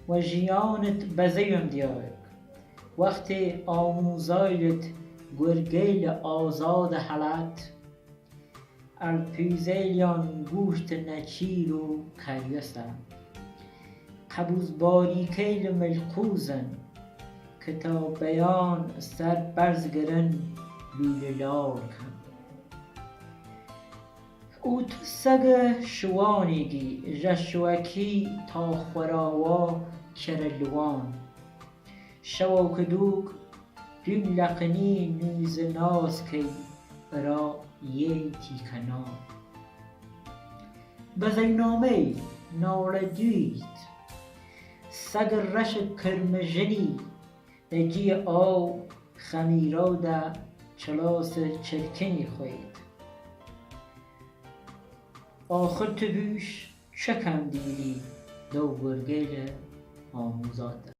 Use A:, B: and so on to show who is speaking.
A: و ژیانت بەزەیم دیارێک وەختێ ئاموزایت گورگەی لە ئازادە هەڵات ئەلپیزەیلیان گوشتە نەچیر و کەریەسە قەبوز باریکەی لە مەلقوزن کە تا بەیان سەر بەرزگرن لولەلاوکن ئوت سەگە شوانێگی ژە شوەکی تا خۆراوە کەرەلوان شەوە کدووک دویم لەقنی نویزە ناسکەی برا یەیتی کەنان بەزەینامەی ناڕەدویت سەگە ڕەشە کرمەژنی لەجێ ئاو خەمیرەودە چلاسە چرکنی خوێت ئاخر تو بوش چەکەم دیری دەو گورگەی لە ئاموزاتە